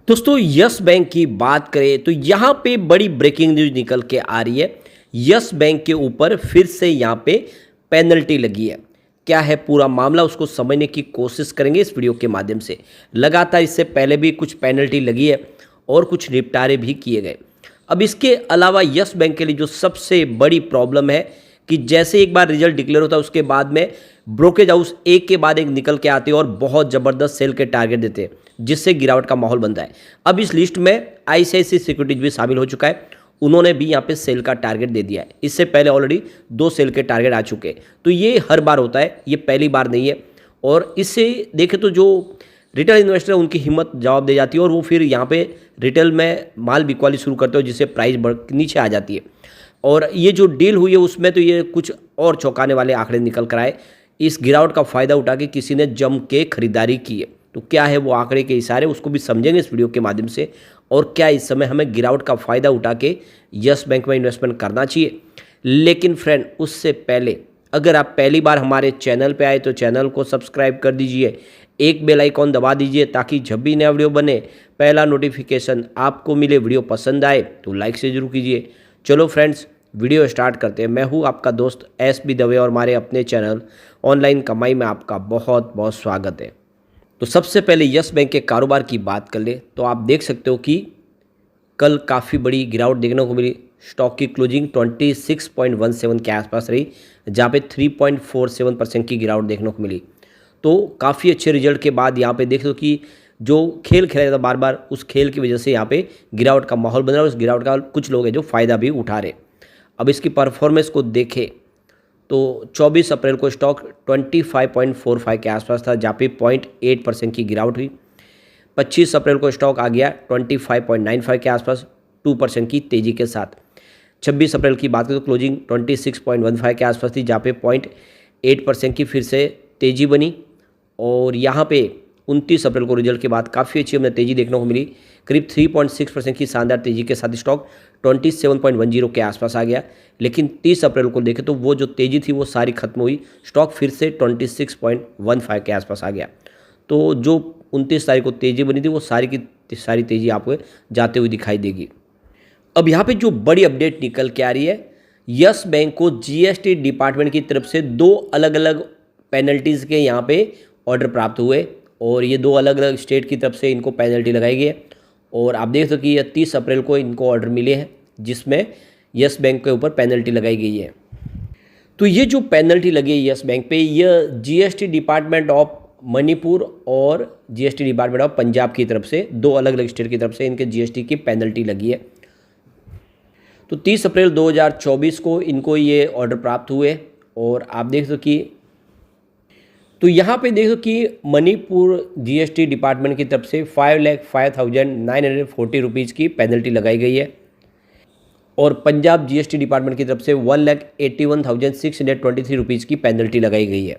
दोस्तों yes bank की बात करें तो यहाँ पे बड़ी ब्रेकिंग न्यूज निकल के आ रही है। यस बैंक के ऊपर फिर से यहाँ पे पेनल्टी लगी है। क्या है पूरा मामला, उसको समझने की कोशिश करेंगे इस वीडियो के माध्यम से। लगातार इससे पहले भी कुछ पेनल्टी लगी है और कुछ निपटारे भी किए गए। अब इसके अलावा यस बैंक के लिए जो सबसे बड़ी प्रॉब्लम है कि जैसे एक बार रिजल्ट डिक्लेयर होता है उसके बाद में ब्रोकरेज हाउस एक के बाद एक निकल के आते हैं और बहुत ज़बरदस्त सेल के टारगेट देते हैं, जिससे गिरावट का माहौल बनता है। अब इस लिस्ट में आईसीआईसीआई सिक्योरिटीज भी शामिल हो चुका है, उन्होंने भी यहाँ पे सेल का टारगेट दे दिया है। इससे पहले ऑलरेडी 2 सेल के टारगेट आ चुके हैं, तो ये हर बार होता है, ये पहली बार नहीं है। और इससे देखें तो जो रिटेल इन्वेस्टर है उनकी हिम्मत जवाब दे जाती है और वो फिर यहाँ पे रिटेल में माल बिकवाली शुरू करते हो, जिससे प्राइस नीचे आ जाती है। और ये जो डील हुई है उसमें तो ये कुछ और चौंकाने वाले आंकड़े निकल कर आए। इस गिरावट का फ़ायदा उठा के किसी ने जम के खरीदारी की है, तो क्या है वो आंकड़े के इशारे, उसको भी समझेंगे इस वीडियो के माध्यम से। और क्या इस समय हमें गिरावट का फ़ायदा उठा के यस बैंक में इन्वेस्टमेंट करना चाहिए। लेकिन फ्रेंड, उससे पहले अगर आप पहली बार हमारे चैनल पे आए तो चैनल को सब्सक्राइब कर दीजिए, एक बेल आइकॉन दबा दीजिए ताकि जब भी नया वीडियो बने पहला नोटिफिकेशन आपको मिले। वीडियो पसंद आए तो लाइक से जरूर कीजिए। चलो फ्रेंड्स, वीडियो स्टार्ट करते हैं। मैं हूँ आपका दोस्त एस.बी. दवे और हमारे अपने चैनल ऑनलाइन कमाई में आपका बहुत बहुत स्वागत है। तो सबसे पहले यस बैंक के कारोबार की बात कर ले तो आप देख सकते हो कि कल काफ़ी बड़ी गिरावट देखने को मिली। स्टॉक की क्लोजिंग 26.17 के आसपास रही, जहाँ पे 3.47% की गिरावट देखने को मिली। तो काफ़ी अच्छे रिजल्ट के बाद यहाँ पे देख लो कि जो खेल खेला जाता बार बार, उस खेल की वजह से यहाँ पे गिरावट का माहौल बन रहा है। उस गिरावट का कुछ लोग हैं जो फ़ायदा भी उठा रहे। अब इसकी परफॉर्मेंस को देखें तो 24 अप्रैल को स्टॉक 25.45 के आसपास था, जहाँ पे 0.8% की गिरावट हुई। 25 अप्रैल को स्टॉक आ गया 25.95 के आसपास, 2% की तेज़ी के साथ। 26 अप्रैल की बात करें तो क्लोजिंग 26.15 के आसपास थी, जहाँ पे 0.8% की फिर से तेज़ी बनी। और यहाँ पे 29 अप्रैल को रिजल्ट के बाद काफ़ी अच्छी हमें तेज़ी देखने को मिली। करीब 3.6% की शानदार तेज़ी के साथ स्टॉक 27.10 के आसपास आ गया। लेकिन 30 अप्रैल को देखें तो वो जो तेज़ी थी वो सारी खत्म हुई, स्टॉक फिर से 26.15 के आसपास आ गया। तो जो 29 तारीख को तेज़ी बनी थी वो सारी की सारी तेज़ी आपको जाते हुए दिखाई देगी। अब यहाँ पे जो बड़ी अपडेट निकल के आ रही है, यस बैंक को जीएसटी डिपार्टमेंट की तरफ से 2 अलग अलग पेनल्टीज़ के यहाँ पे ऑर्डर प्राप्त हुए और ये 2 अलग अलग स्टेट की तरफ से इनको पेनल्टी लगाई गई है। और आप देख सकते कि ये 30 अप्रैल को इनको ऑर्डर मिले हैं, जिसमें यस बैंक के ऊपर पेनल्टी लगाई गई है। तो ये जो पेनल्टी लगी है यस बैंक पे, यह जीएसटी डिपार्टमेंट ऑफ मणिपुर और जीएसटी डिपार्टमेंट ऑफ पंजाब की तरफ से, 2 अलग अलग स्टेट की तरफ से इनके जीएसटी की पेनल्टी लगी है। तो 30 अप्रैल 2024 को इनको ये ऑर्डर प्राप्त हुए। और आप देख सकते कि तो यहाँ पे देखो कि मणिपुर जीएसटी डिपार्टमेंट की तरफ से 5,05,940 रुपीज़ की पेनल्टी लगाई गई है और पंजाब जीएसटी डिपार्टमेंट की तरफ से 1,81,623 रुपीज़ की पेनल्टी लगाई गई है।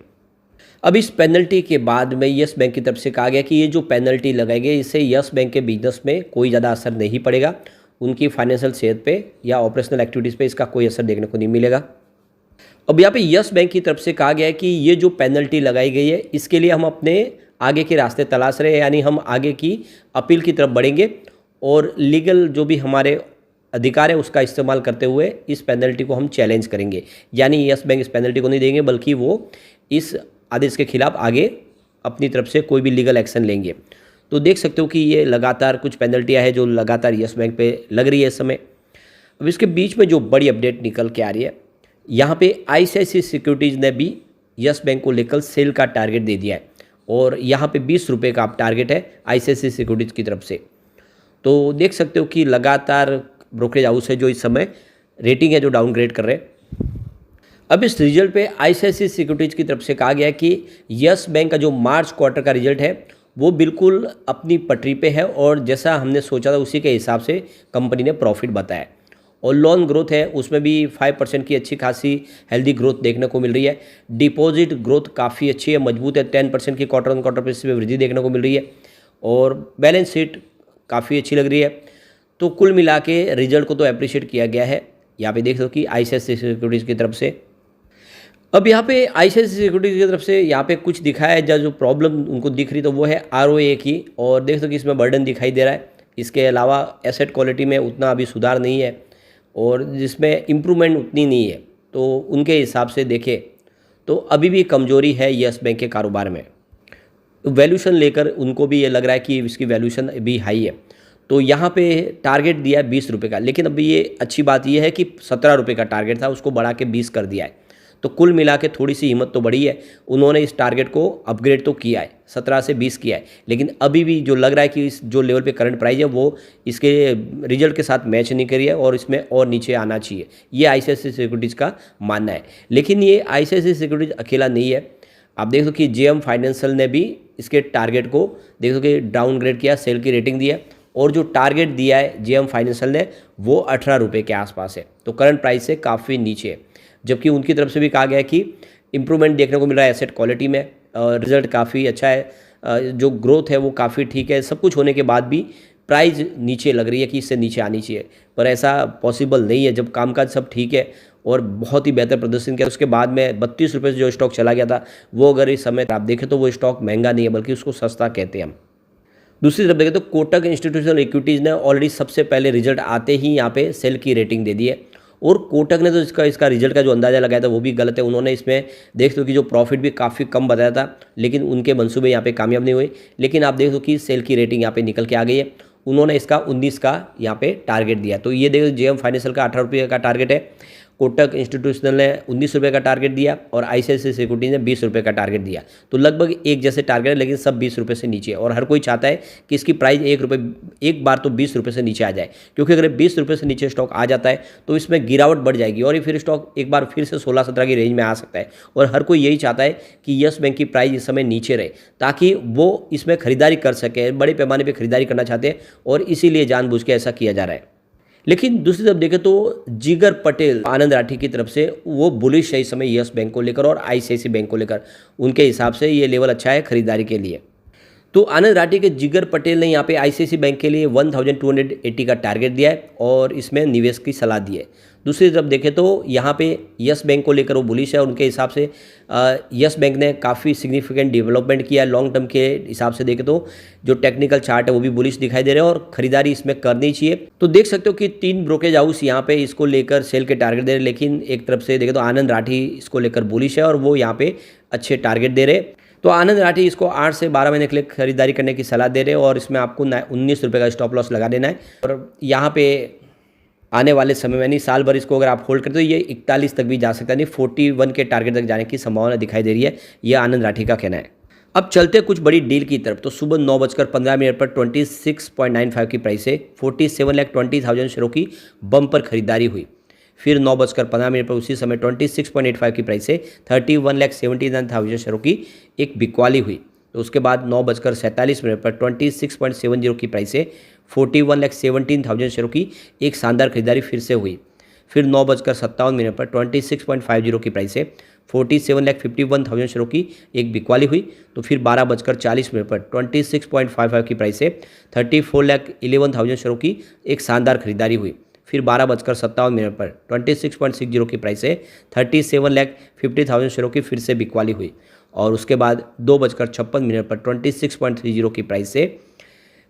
अब इस पेनल्टी के बाद में यस बैंक की तरफ से कहा गया कि ये जो पेनल्टी लगाई गई इससे यस बैंक के बिजनेस में कोई ज़्यादा असर नहीं पड़ेगा, उनकी फाइनेंशियल सेहत पे या ऑपरेशनल एक्टिविटीज़ पे इसका कोई असर देखने को नहीं मिलेगा। अब यहाँ पे यस बैंक की तरफ से कहा गया है कि ये जो पेनल्टी लगाई गई है इसके लिए हम अपने आगे के रास्ते तलाश रहे हैं, यानी हम आगे की अपील की तरफ बढ़ेंगे और लीगल जो भी हमारे अधिकार है उसका इस्तेमाल करते हुए इस पेनल्टी को हम चैलेंज करेंगे। यानी यस बैंक इस पेनल्टी को नहीं देंगे, बल्कि वो इस आदेश के खिलाफ आगे अपनी तरफ से कोई भी लीगल एक्शन लेंगे। तो देख सकते हो कि ये लगातार कुछ पेनल्टियाँ हैं जो लगातार यस बैंक पे लग रही है इस समय। अब इसके बीच में जो बड़ी अपडेट निकल के आ रही है, यहाँ पे आईसीआईसीआई सिक्योरिटीज़ ने भी यस बैंक को लेकर सेल का टारगेट दे दिया है और यहाँ पे 20 रुपये का टारगेट है आईसीआईसीआई सिक्योरिटीज़ की तरफ से। तो देख सकते हो कि लगातार ब्रोकरेज हाउस है जो इस समय रेटिंग है जो डाउनग्रेड कर रहे हैं। अब इस रिजल्ट पे आईसीआईसीआई सिक्योरिटीज़ की तरफ से कहा गया कि यस बैंक का जो मार्च क्वार्टर का रिजल्ट है वो बिल्कुल अपनी पटरी पे है और जैसा हमने सोचा था उसी के हिसाब से कंपनी ने प्रॉफिट बताया। और लोन ग्रोथ है उसमें भी 5% की अच्छी खासी हेल्दी ग्रोथ देखने को मिल रही है। डिपॉजिट ग्रोथ काफ़ी अच्छी है, मजबूत है, 10% की क्वार्टर ऑन क्वार्टर बेसिस पे वृद्धि देखने को मिल रही है और बैलेंस शीट काफ़ी अच्छी लग रही है। तो कुल मिला के रिजल्ट को तो अप्रिशिएट किया गया है। यहाँ पे देख दो कि आईसीआईसीआई सिक्योरिटीज़ की तरफ से। अब यहाँ पे आईसीआईसीआई सिक्योरिटीज़ की तरफ से यहाँ पे कुछ दिखाया है, जो प्रॉब्लम उनको दिख रही तो वो है आरओए की, और देख दो कि इसमें बर्डन दिखाई दे रहा है इसके अलावा एसेट क्वालिटी में उतना अभी सुधार नहीं है और जिसमें इम्प्रूवमेंट उतनी नहीं है, तो उनके हिसाब से देखें तो अभी भी कमजोरी है यस बैंक के कारोबार में। वैल्यूशन लेकर उनको भी ये लग रहा है कि इसकी वैल्यूशन भी हाई है, तो यहाँ पे टारगेट दिया है 20 रुपये का, लेकिन अभी ये अच्छी बात ये है कि 17 रुपये का टारगेट था, उसको बढ़ा के 20 कर दिया है। तो कुल मिला के थोड़ी सी हिम्मत तो बढ़ी है, उन्होंने इस टारगेट को अपग्रेड तो किया है, 17 से 20 किया है, लेकिन अभी भी जो लग रहा है कि इस जो लेवल पे करंट प्राइस है वो इसके रिजल्ट के साथ मैच नहीं करी है और इसमें और नीचे आना चाहिए, ये ICICI सिक्योरिटीज़ का मानना है। लेकिन ये ICICI सिक्योरिटीज़ अकेला नहीं है, आप देख दो कि JM फाइनेंशियल ने भी इसके टारगेट को देख दो कि डाउनग्रेड किया, सेल की रेटिंग दी है और जो टारगेट दिया है JM फाइनेंशियल ने वो 18 रुपये के आसपास है, तो करंट प्राइस से काफ़ी नीचे है। जबकि उनकी तरफ से भी कहा गया है कि इम्प्रूवमेंट देखने को मिल रहा है एसेट क्वालिटी में, रिजल्ट काफ़ी अच्छा है, जो ग्रोथ है वो काफ़ी ठीक है, सब कुछ होने के बाद भी प्राइस नीचे लग रही है कि इससे नीचे आनी चाहिए, पर ऐसा पॉसिबल नहीं है। जब कामकाज सब ठीक है और बहुत ही बेहतर प्रदर्शन किया, उसके बाद में 32 रुपये से जो स्टॉक चला गया था वो अगर इस समय आप देखें तो वो स्टॉक महंगा नहीं है, बल्कि उसको सस्ता कहते हैं हम। दूसरी तरफ देखें तो कोटक इंस्टीट्यूशनल इक्विटीज़ ने ऑलरेडी सबसे पहले रिजल्ट आते ही यहाँ पे सेल की रेटिंग दे दी है और कोटक ने तो इसका रिजल्ट का जो अंदाज़ा लगाया था वो भी गलत है। उन्होंने इसमें देख दो कि जो प्रॉफिट भी काफ़ी कम बताया था, लेकिन उनके मंसूबे यहाँ पे कामयाब नहीं हुए। लेकिन आप देख दो कि सेल की रेटिंग यहाँ पे निकल के आ गई है, उन्होंने इसका 19 का यहाँ पे टारगेट दिया। तो ये देखो JM फाइनेंशियल का 18 रुपये का टारगेट है, कोटक इंस्टीट्यूशनल ने 19 रुपये का टारगेट दिया और ICICI सिक्योरिटीज ने 20 रुपये का टारगेट दिया। तो लगभग एक जैसे टारगेट है, लेकिन सब 20 रुपये से नीचे है और हर कोई चाहता है कि इसकी प्राइस एक बार तो 20 रुपये से नीचे आ जाए, क्योंकि अगर 20 रुपये से नीचे स्टॉक आ जाता है तो इसमें गिरावट बढ़ जाएगी और ये फिर स्टॉक एक बार फिर से 16-17 की रेंज में आ सकता है। और हर कोई यही चाहता है कि यस बैंक की प्राइस इस समय नीचे रहे ताकि वो इसमें खरीदारी कर सके, बड़े पैमाने पर खरीदारी करना चाहते हैं और इसीलिए जानबूझ के ऐसा किया जा रहा है। लेकिन दूसरी तरफ देखें तो जिगर पटेल आनंद राठी की तरफ से वो बुलिश है इस समय यस बैंक को लेकर और ICICI बैंक को लेकर, उनके हिसाब से ये लेवल अच्छा है खरीदारी के लिए। तो आनंद राठी के जिगर पटेल ने यहाँ पे ICICI बैंक के लिए 1280 का टारगेट दिया है और इसमें निवेश की सलाह दी है। दूसरी तरफ देखें तो यहाँ पे यस बैंक को लेकर वो बुलिश है और उनके हिसाब से यस बैंक ने काफ़ी सिग्निफिकेंट डेवलपमेंट किया है। लॉन्ग टर्म के हिसाब से देखें तो जो टेक्निकल चार्ट है वो भी बुलिश दिखाई दे रहे हैं और खरीदारी इसमें करनी चाहिए। तो देख सकते हो कि 3 ब्रोकरेज हाउस यहाँ पे इसको लेकर सेल के टारगेट दे रहे हैं, लेकिन एक तरफ से देखें तो आनंद राठी इसको लेकर बुलिश है और वो यहाँ पे अच्छे टारगेट दे रहे। तो आनंद राठी इसको 8 से 12 महीने के लिए खरीदारी करने की सलाह दे रहे हैं और इसमें आपको 19 रुपये का स्टॉप लॉस लगा देना है और यहाँ पे आने वाले समय में नहीं, साल भर इसको अगर आप होल्ड करते हो ये 41 तक भी जा सकता है, नहीं 41 के टारगेट तक जाने की संभावना दिखाई दे रही है, यह आनंद राठी का कहना है। अब चलते कुछ बड़ी डील की तरफ। तो सुबह 9:15 पर 26.95 की प्राइस से 47,20,000 शेयरों की बम्पर खरीदारी हुई। फिर 9:15 पर उसी समय 26.85 की प्राइस से 31,79,000 शेयरों की एक बिकवाली हुई। तो उसके बाद 9:47 पर 26.70 की प्राइस से 41,17,000 शेयरों की एक शानदार खरीदारी फिर से हुई। फिर 9:57 पर 26.50 की प्राइस से 47,51,000 शेयरों की एक बिकवाली हुई। तो फिर 12:40 पर 26.55 की प्राइस से 34,11,000 शेयरों की एक शानदार खरीदारी हुई। फिर 12:57 पर 26.60 की प्राइस से 37,50,000 शेयरों की फिर से बिकवाली हुई और उसके बाद 2:56 पर 26.30 की प्राइस से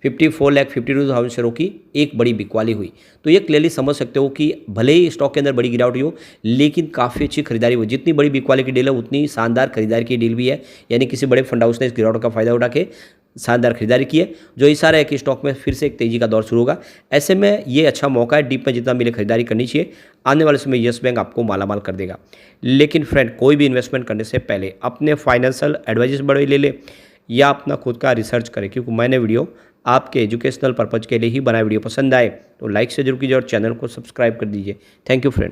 54,52,000 शेयरों की एक बड़ी बिकवाली हुई। तो ये क्लियरली समझ सकते हो कि भले ही स्टॉक के अंदर बड़ी गिरावट हुई हो, लेकिन काफ़ी अच्छी खरीदारी हुई। जितनी बड़ी बिकवाली की डील है उतनी शानदार खरीदारी की डील भी है, यानी किसी बड़े फंड हाउस ने इस गिरावट का फायदा उठा के शानदार खरीदारी की है, जो इशारा है कि स्टॉक में फिर से एक तेजी का दौर शुरू होगा। ऐसे में ये अच्छा मौका है, डीप में जितना मिले खरीदारी करनी चाहिए। आने वाले समय यस बैंक आपको मालामाल कर देगा। लेकिन फ्रेंड, कोई भी इन्वेस्टमेंट करने से पहले अपने फाइनेंशियल एडवाइजर्स बड़े ले ले या अपना खुद का रिसर्च करें, क्योंकि मैंने वीडियो आपके एजुकेशनल पर्पज़ के लिए ही बनाया। वीडियो पसंद आए तो लाइक से जरूर कीजिए और चैनल को सब्सक्राइब कर दीजिए। Thank you friend.